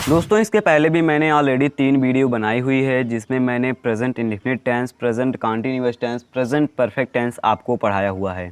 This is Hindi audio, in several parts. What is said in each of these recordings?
दोस्तों इसके पहले भी मैंने ऑलरेडी 3 वीडियो बनाई हुई है जिसमें मैंने present indefinite tense, present continuous tense, present perfect tense आपको पढ़ाया हुआ है।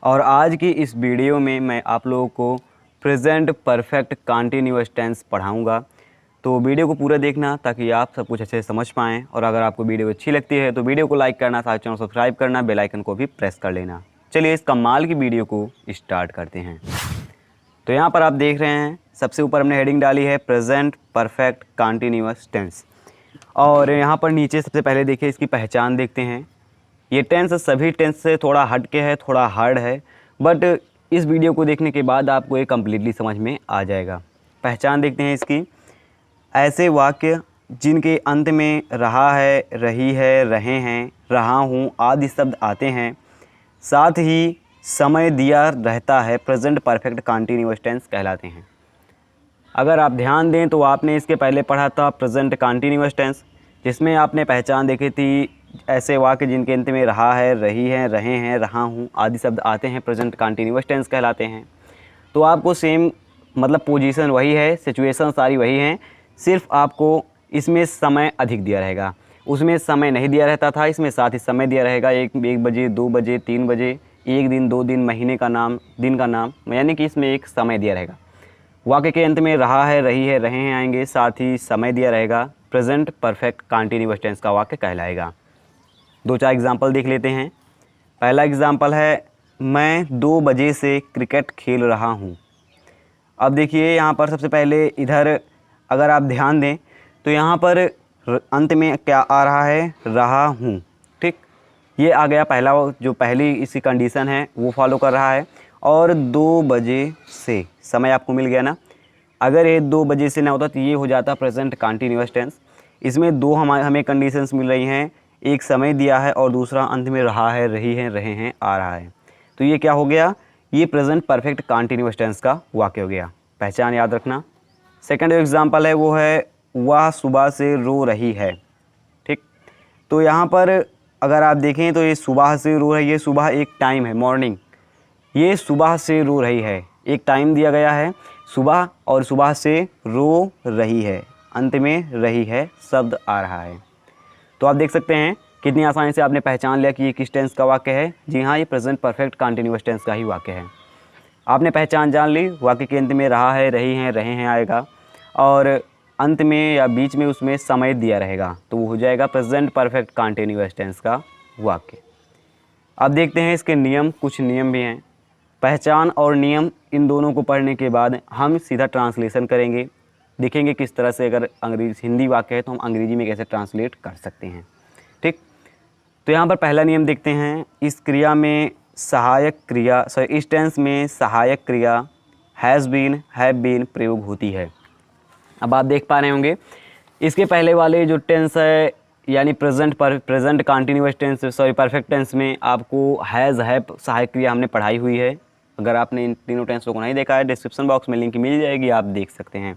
और आज की इस वीडियो में मैं आप लोगों को प्रेजेंट परफेक्ट कंटीन्यूअस टेंस पढ़ाऊँगा। तो वीडियो को पूरा देखना ताकि आप सब कुछ अच्छे से समझ पाएँ। और अगर आपको वीडियो अच्छी लगती है तो वीडियो को लाइक करना, साथ चैनल सब्सक्राइब करना, बेल आइकन को भी प्रेस कर लेना। चलिए इस कमाल की वीडियो को स्टार्ट करते हैं। तो यहाँ पर आप देख रहे हैं सबसे ऊपर हमने हेडिंग डाली है प्रेजेंट परफेक्ट कंटीन्यूअस टेंस। और यहाँ पर नीचे सबसे पहले देखिए इसकी पहचान देखते हैं। ये टेंस सभी टेंस से थोड़ा हट के है, थोड़ा हार्ड है, बट इस वीडियो को देखने के बाद आपको ये कम्प्लीटली समझ में आ जाएगा। पहचान देखते हैं इसकी। ऐसे वाक्य जिनके अंत में रहा है, रही है, रहे हैं, रहा हूँ आदि शब्द आते हैं, साथ ही समय दिया रहता है, प्रेजेंट परफेक्ट कंटीन्यूअस टेंस कहलाते हैं। अगर आप ध्यान दें तो आपने इसके पहले पढ़ा था प्रेजेंट कंटीन्यूअस टेंस, जिसमें आपने पहचान देखी थी ऐसे वाक्य जिनके अंत में रहा है, रही है, रहे हैं, रहा हूँ आदि शब्द आते हैं, प्रेजेंट कंटीन्यूअस टेंस कहलाते हैं। तो आपको सेम मतलब पोजीशन वही है, सिचुएशन सारी वही हैं, सिर्फ आपको इसमें समय अधिक दिया रहेगा। उसमें समय नहीं दिया रहता था, इसमें साथ ही समय दिया रहेगा। 1 बजे, 2 बजे, 3 बजे, 1 दिन, 2 दिन, महीने का नाम, दिन का नाम, यानी कि इसमें एक समय दिया रहेगा। वाक्य के अंत में रहा है, रही है, रहे हैं आएंगे, साथ ही समय दिया रहेगा, प्रेजेंट परफेक्ट कंटीन्यूअस टेंस का वाक्य कहलाएगा। 2-4 एग्जाम्पल देख लेते हैं। पहला एग्जाम्पल है, मैं 2 बजे से क्रिकेट खेल रहा हूँ। अब देखिए यहाँ पर सबसे पहले इधर अगर आप ध्यान दें तो यहाँ पर अंत में क्या आ रहा है, रहा हूँ। ठीक, ये आ गया पहला, जो पहली इसकी कंडीशन है वो फॉलो कर रहा है। और 2 बजे से समय आपको मिल गया ना। अगर ये 2 बजे से ना होता तो ये हो जाता प्रेजेंट कंटीन्यूअस टेंस। इसमें दो हमें कंडीशंस मिल रही हैं, एक समय दिया है और दूसरा अंत में रहा है, रही है, रहे हैं, आ रहा है। तो ये क्या हो गया, ये प्रेजेंट परफेक्ट कंटीन्यूअस टेंस का वाक्य हो गया। पहचान याद रखना। सेकंड एग्जाम्पल है वो है, वह सुबह से रो रही है। ठीक, तो यहाँ पर अगर आप देखें तो ये सुबह से रो रही है, सुबह एक टाइम है, मॉर्निंग। ये सुबह से रो रही है, एक टाइम दिया गया है सुबह, और सुबह से रो रही है, अंत में रही है शब्द आ रहा है। तो आप देख सकते हैं कितनी आसानी से आपने पहचान लिया कि ये किस टेंस का वाक्य है। जी हाँ, ये प्रेजेंट परफेक्ट कंटीन्यूअस टेंस का ही वाक्य है। आपने पहचान जान ली, वाक्य के अंत में रहा है, रही हैं, रहे हैं आएगा, और अंत में या बीच में उसमें समय दिया रहेगा, तो वो हो जाएगा प्रेजेंट परफेक्ट कंटीन्यूअस टेंस का वाक्य। अब देखते हैं इसके नियम, कुछ नियम भी हैं। पहचान और नियम इन दोनों को पढ़ने के बाद हम सीधा ट्रांसलेशन करेंगे, देखेंगे किस तरह से अगर हिंदी वाक्य है तो हम अंग्रेजी में कैसे ट्रांसलेट कर सकते हैं। ठीक, तो यहाँ पर पहला नियम देखते हैं। इस क्रिया में सहायक क्रिया, इस टेंस में सहायक क्रिया हैज़ बीन, हैव बीन प्रयोग होती है। अब आप देख पा रहे होंगे इसके पहले वाले जो टेंस है यानी present continuous tense, perfect tense में आपको हैज़, हैव सहायक क्रिया हमने पढ़ाई हुई है। अगर आपने इन तीनों टेंसों को नहीं देखा है, डिस्क्रिप्शन बॉक्स में लिंक मिल जाएगी, आप देख सकते हैं।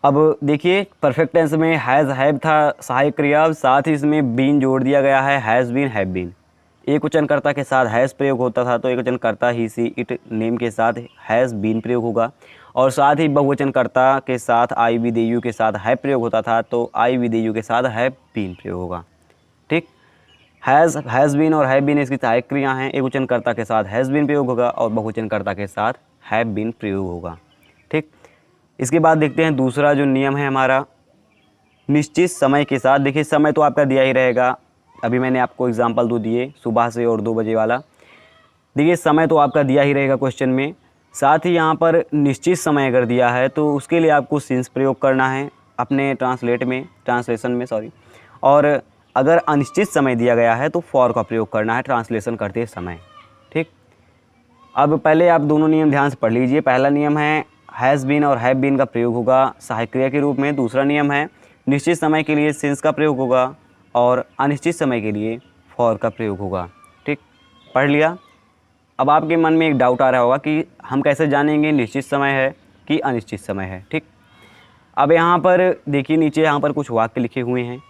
अब देखिए परफेक्ट टेंस में हैज़, हैव था सहायक क्रिया, साथ ही इसमें बीन जोड़ दिया गया है, हैज़ बीन, हैव बीन। एक वचनकर्ता के साथ हैज़ प्रयोग होता था तो एक वचनकर्ता ही सी इट नेम के साथ हैज़ बीन प्रयोग होगा, और साथ ही बहुवचनकर्ता के साथ आई विद यू के साथ हैव प्रयोग होता था तो आई विद यू के साथ हैव बीन प्रयोग होगा। ठीक, हैज़ बीन और हैव बीन इसकी सहायक क्रिया हैं। एक वचनकर्ता के साथ हैज़ बीन प्रयोग होगा और बहुवचनकर्ता के साथ हैव बीन प्रयोग होगा। ठीक, इसके बाद देखते हैं दूसरा जो नियम है हमारा, निश्चित समय के साथ। देखिए समय तो आपका दिया ही रहेगा, अभी मैंने आपको एग्जांपल 2 दिए, सुबह से और 2 बजे वाला। देखिए समय तो आपका दिया ही रहेगा क्वेश्चन में, साथ ही यहाँ पर निश्चित समय अगर दिया है तो उसके लिए आपको सिंस प्रयोग करना है अपने ट्रांसलेशन में और अगर अनिश्चित समय दिया गया है तो फॉर का प्रयोग करना है ट्रांसलेशन करते समय। ठीक, अब पहले आप दोनों नियम ध्यान से पढ़ लीजिए। पहला नियम है हैज़ बीन और हैव बीन का प्रयोग होगा सहायक क्रिया के रूप में। दूसरा नियम है निश्चित समय के लिए सिंस का प्रयोग होगा और अनिश्चित समय के लिए फॉर का प्रयोग होगा। ठीक, पढ़ लिया। अब आपके मन में एक डाउट आ रहा होगा कि हम कैसे जानेंगे निश्चित समय है कि अनिश्चित समय है। ठीक, अब यहाँ पर देखिए नीचे यहाँ पर कुछ वाक्य लिखे हुए हैं।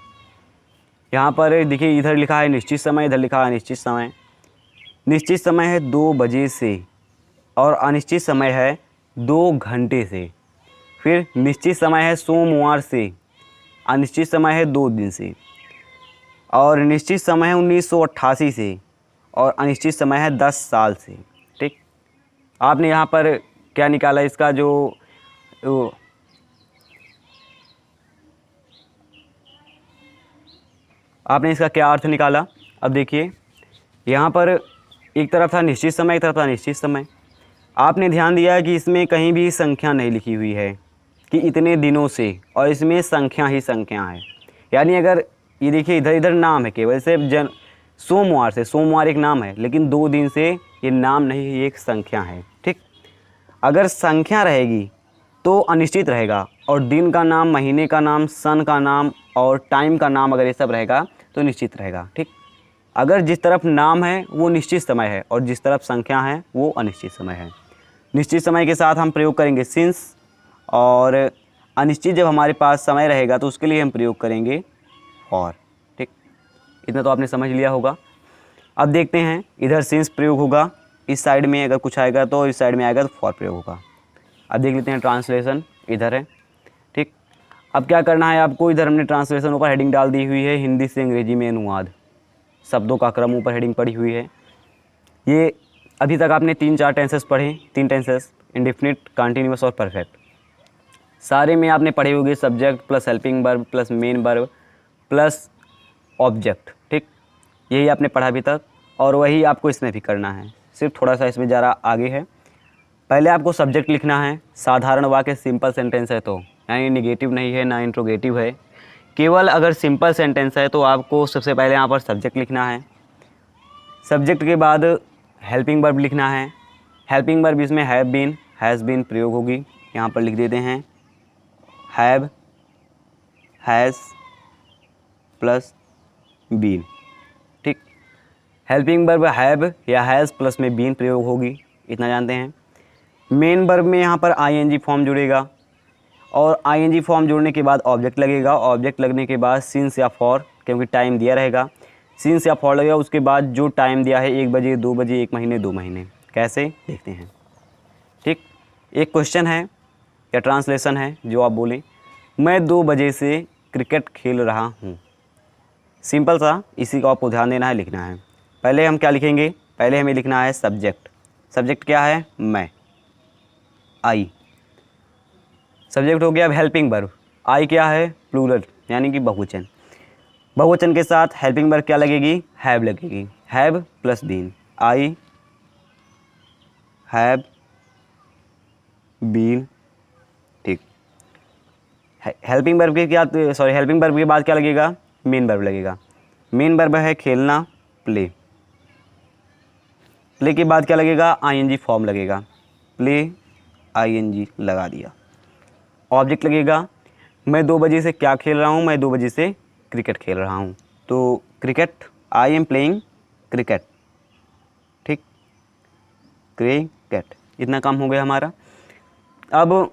यहाँ पर देखिए इधर लिखा है निश्चित समय, इधर लिखा है अनिश्चित समय। निश्चित समय है 2 बजे से और अनिश्चित समय है 2 घंटे से। फिर निश्चित समय है सोमवार से, अनिश्चित समय है 2 दिन से, और निश्चित समय है 1988 से, और अनिश्चित समय है 10 साल से। ठीक, आपने यहाँ पर क्या निकाला, इसका जो आपने इसका क्या अर्थ निकाला। अब देखिए यहाँ पर एक तरफ था निश्चित समय, एक तरफ था अनिश्चित समय। आपने ध्यान दिया कि इसमें कहीं भी संख्या नहीं लिखी हुई है कि इतने दिनों से, और इसमें संख्या ही संख्या है। यानी अगर ये देखिए इधर इधर नाम है केवल, सिर्फ सोमवार से, सोमवार एक नाम है, लेकिन 2 दिन से ये नाम नहीं है, ये एक संख्या है। ठीक, अगर संख्या रहेगी तो अनिश्चित रहेगा, और दिन का नाम, महीने का नाम, सन का नाम और टाइम का नाम अगर ये सब रहेगा तो निश्चित रहेगा। ठीक, अगर जिस तरफ नाम है वो निश्चित समय है और जिस तरफ संख्या है वो अनिश्चित समय है। निश्चित समय के साथ हम प्रयोग करेंगे सिंस, और अनिश्चित जब हमारे पास समय रहेगा तो उसके लिए हम प्रयोग करेंगे फॉर। ठीक, इतना तो आपने समझ लिया होगा। अब देखते हैं, इधर सिंस प्रयोग होगा, इस साइड में अगर कुछ आएगा तो इस साइड में आएगा तो फॉर प्रयोग होगा। अब देख लेते हैं ट्रांसलेशन, इधर है। ठीक, अब क्या करना है आपको, इधर हमने ट्रांसलेशन ऊपर हेडिंग डाल दी हुई है, हिंदी से अंग्रेजी में अनुवाद, शब्दों का क्रम ऊपर हेडिंग पड़ी हुई है। ये अभी तक आपने 3-4 टेंसेस पढ़े, 3 टेंसेस, इंडेफिनिट, कंटीन्यूअस और परफेक्ट। सारे में आपने पढ़े होंगे subject plus helping verb plus main verb plus object. ठीक, यही आपने पढ़ा अभी तक, और वही आपको इसमें भी करना है, सिर्फ थोड़ा सा इसमें ज़रा आगे है। पहले आपको सब्जेक्ट लिखना है, साधारण वाक्य सिंपल सेंटेंस है तो, यानी निगेटिव नहीं है ना इंट्रोगेटिव है, केवल अगर सिंपल सेंटेंस है तो आपको सबसे पहले यहाँ पर सब्जेक्ट लिखना है। सब्जेक्ट के बाद हेल्पिंग वर्ब लिखना है। हेल्पिंग वर्ब इसमें हैव बीन, हैज़ बीन प्रयोग होगी, यहाँ पर लिख देते हैं हैव, हैज़ प्लस बीन। ठीक, हेल्पिंग वर्ब हैव या हैज़ प्लस में बीन प्रयोग होगी, इतना जानते हैं। मेन वर्ब में यहाँ पर आईएनजी फॉर्म जुड़ेगा, और आईएनजी फॉर्म जुड़ने के बाद ऑब्जेक्ट लगेगा, ऑब्जेक्ट लगने के बाद सिंस या फॉर, क्योंकि टाइम दिया रहेगा, सिंस या फॉर लगेगा। उसके बाद जो टाइम दिया है 1 बजे, 2 बजे, 1 महीने, 2 महीने, कैसे देखते हैं। ठीक, एक क्वेश्चन है या ट्रांसलेशन है जो आप बोलें, मैं 2 बजे से क्रिकेट खेल रहा हूँ। सिंपल सा, इसी को आपको ध्यान देना है, लिखना है। पहले हम क्या लिखेंगे, पहले हमें लिखना है सब्जेक्ट। सब्जेक्ट क्या है, मैं, आई, सब्जेक्ट हो गया। अब हेल्पिंग वर्ब, आई क्या है, प्लूरल यानी कि बहुवचन। बहुवचन के साथ हेल्पिंग वर्ब क्या लगेगी, हैव लगेगी, have plus been, I have been. ठीक, हेल्पिंग वर्ब के क्या, सॉरी, हेल्पिंग वर्ब के बाद क्या लगेगा, मेन वर्ब लगेगा। मेन वर्ब है खेलना, प्ले। प्ले के बाद क्या लगेगा, आईएनजी फॉर्म लगेगा, प्ले, आईएनजी लगा दिया। ऑब्जेक्ट लगेगा, मैं 2 बजे से क्या खेल रहा हूँ, मैं 2 बजे से क्रिकेट खेल रहा हूँ, तो cricket, I am playing cricket. ठीक, क्रिकेट, इतना काम हो गया हमारा। अब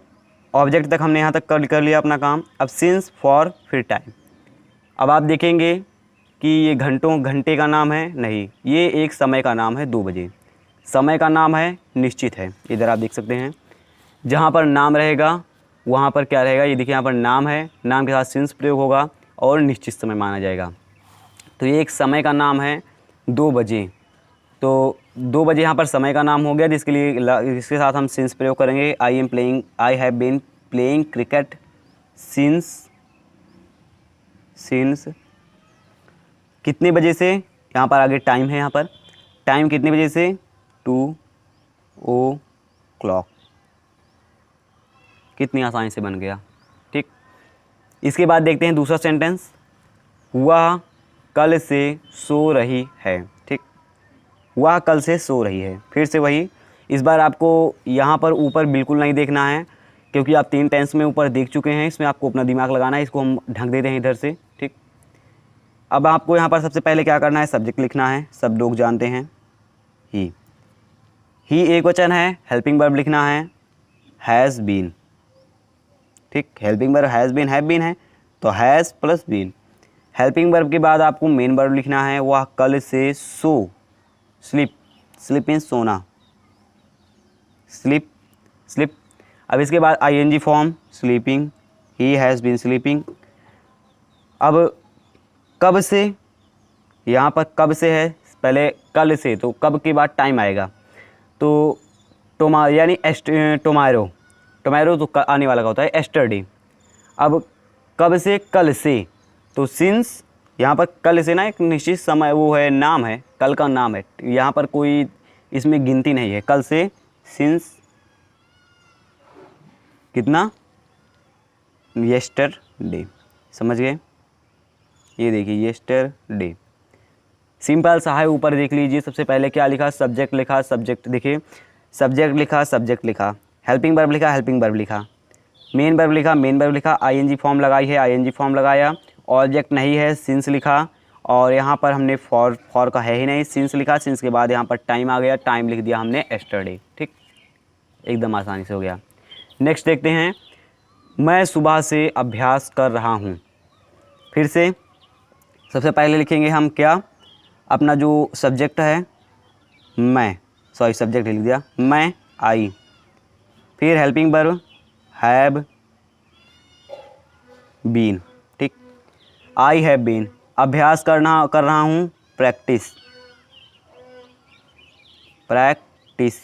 ऑब्जेक्ट तक हमने यहाँ तक कर लिया अपना काम। अब सिंस, फॉर, फिर टाइम। अब आप देखेंगे कि ये घंटे का नाम है, नहीं, ये एक समय का नाम है, 2 बजे। समय का नाम है, निश्चित है, इधर आप देख सकते हैं। जहाँ पर नाम रहेगा वहाँ पर क्या रहेगा, ये देखिए यहाँ पर नाम है, नाम के साथ सिंस प्रयोग होगा और निश्चित समय माना जाएगा। तो ये एक समय का नाम है, 2 बजे, तो 2 बजे यहाँ पर समय का नाम हो गया, जिसके लिए इसके साथ हम सिंस प्रयोग करेंगे। I have been playing cricket since कितने बजे से, यहाँ पर आगे टाइम है, यहाँ पर टाइम कितने बजे से, 2 o'clock। कितनी आसानी से बन गया। ठीक, इसके बाद देखते हैं दूसरा सेंटेंस, वह कल से सो रही है। ठीक, वह कल से सो रही है, फिर से वही। इस बार आपको यहाँ पर ऊपर बिल्कुल नहीं देखना है, क्योंकि आप 3 टेंस में ऊपर देख चुके हैं, इसमें आपको अपना दिमाग लगाना है। इसको हम ढक देते हैं इधर से। ठीक, अब आपको यहाँ पर सबसे पहले क्या करना है, सब्जेक्ट लिखना है, सब लोग जानते हैं, ही एक वचन है, हेल्पिंग वर्ब लिखना है, हैज़ बीन। ठीक, helping verb has been, have been है तो has plus been. Helping verb के बाद आपको मेन वर्ब लिखना है, वह कल से सो, स्लिप मीन्स सोना, स्लिप। अब इसके बाद ING form, sleeping, he has been sleeping. अब कब से, यहाँ पर कब से है, पहले कल से, तो कब के बाद टाइम आएगा, तो टुमारो यानी टुमारो, टुमारो तो आने वाला का होता है एस्टरडे। अब कब से, कल से, तो सिंस, यहाँ पर कल से ना एक निश्चित समय वो है, नाम है, कल का नाम है, यहाँ पर कोई इसमें गिनती नहीं है। कल से, सिंस कितना, येस्टरडे, समझ गए। ये देखिए येस्टरडे, सिंपल सा है। ऊपर देख लीजिए, सबसे पहले क्या लिखा, सब्जेक्ट लिखा, सब्जेक्ट देखिए, सब्जेक्ट लिखा, सब्जेक्ट लिखा, हेल्पिंग वर्ब लिखा, हेल्पिंग वर्ब लिखा, मेन वर्ब लिखा, मेन वर्ब लिखा, आईएनजी फॉर्म लगाई है, आईएनजी फॉर्म लगाया, ऑब्जेक्ट नहीं है, सिंस लिखा, और यहाँ पर हमने फॉर का है ही नहीं, सिंस लिखा, सिंस के बाद यहाँ पर टाइम आ गया, टाइम लिख दिया हमने एस्टरडे। ठीक, एकदम आसानी से हो गया। नेक्स्ट देखते हैं, मैं सुबह से अभ्यास कर रहा हूँ। फिर से सबसे पहले लिखेंगे हम क्या, अपना जो सब्जेक्ट है, मैं, सॉरी सब्जेक्ट लिख दिया, मैं, आई, फिर हेल्पिंग वर्ब हैव बीन। ठीक, आई हैव बीन, अभ्यास कर रहा हूँ, प्रैक्टिस, प्रैक्टिस,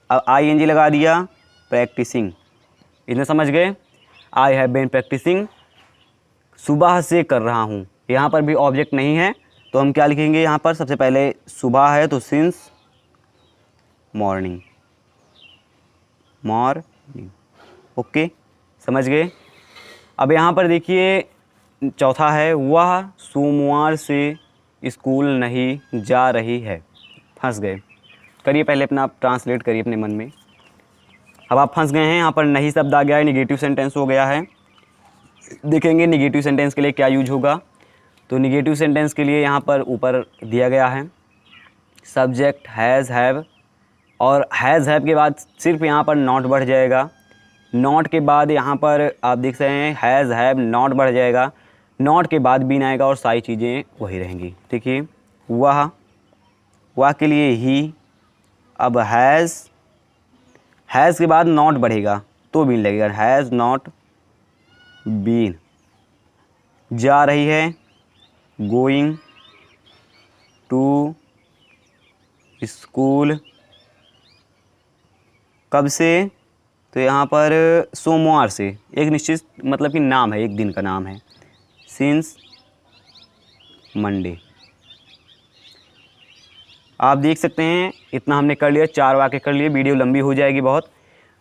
अब आईएनजी लगा दिया, प्रैक्टिसिंग। इतने समझ गए। आई हैव बीन प्रैक्टिसिंग, सुबह से कर रहा हूँ, यहाँ पर भी ऑब्जेक्ट नहीं है, तो हम क्या लिखेंगे, यहाँ पर सबसे पहले सुबह है तो सिंस मॉर्निंग, मॉर्निंग। ओके, समझ गए। अब यहाँ पर देखिए चौथा है, वह सोमवार से स्कूल नहीं जा रही है। फंस गए, करिए पहले अपना आप ट्रांसलेट करिए अपने मन में। अब आप फंस गए हैं, यहाँ पर नहीं शब्द आ गया है, निगेटिव सेंटेंस हो गया है। देखेंगे निगेटिव सेंटेंस के लिए क्या यूज होगा, तो निगेटिव सेंटेंस के लिए यहाँ पर ऊपर दिया गया है सब्जेक्ट हैज़ हैव, और हैज़ हैव के बाद सिर्फ यहाँ पर नॉट बढ़ जाएगा, नॉट के बाद यहाँ पर आप देख सकते हैं हैज़ हैव नॉट बढ़ जाएगा, नॉट के बाद बीन आएगा और सारी चीज़ें वही रहेंगी। देखिए वह के लिए ही, अब हैज़ के बाद नॉट बढ़ेगा तो बीन लगेगा, हैज़ नॉट बीन, जा रही है, गोइंग टू स्कूल, कब से, तो यहाँ पर सोमवार से, एक निश्चित मतलब कि नाम है, एक दिन का नाम है, सिंस मंडे। आप देख सकते हैं इतना हमने कर लिया, 4 वाक्य कर लिए, वीडियो लंबी हो जाएगी बहुत।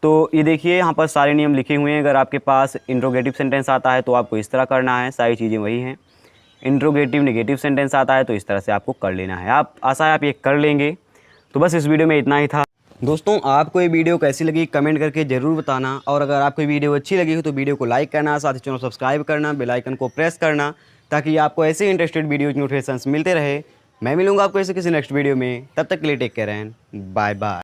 तो ये देखिए यहाँ पर सारे नियम लिखे हुए हैं। अगर आपके पास इंट्रोगेटिव सेंटेंस आता है तो आपको इस तरह करना है, सारी चीज़ें वही हैं। इंट्रोगेटिव नेगेटिव सेंटेंस आता है तो इस तरह से आपको कर लेना है। आप आशा है आप ये कर लेंगे। तो बस इस वीडियो में इतना ही था। दोस्तों आपको ये वीडियो कैसी लगी कमेंट करके ज़रूर बताना, और अगर आपको वीडियो अच्छी लगी हो तो वीडियो को लाइक करना, साथ ही चैनल सब्सक्राइब करना, बेल आइकन को प्रेस करना, ताकि आपको ऐसे इंटरेस्टेड वीडियोज नोटिफिकेशंस मिलते रहे। मैं मिलूंगा आपको ऐसे किसी नेक्स्ट वीडियो में, तब तक के लिए take care and bye bye.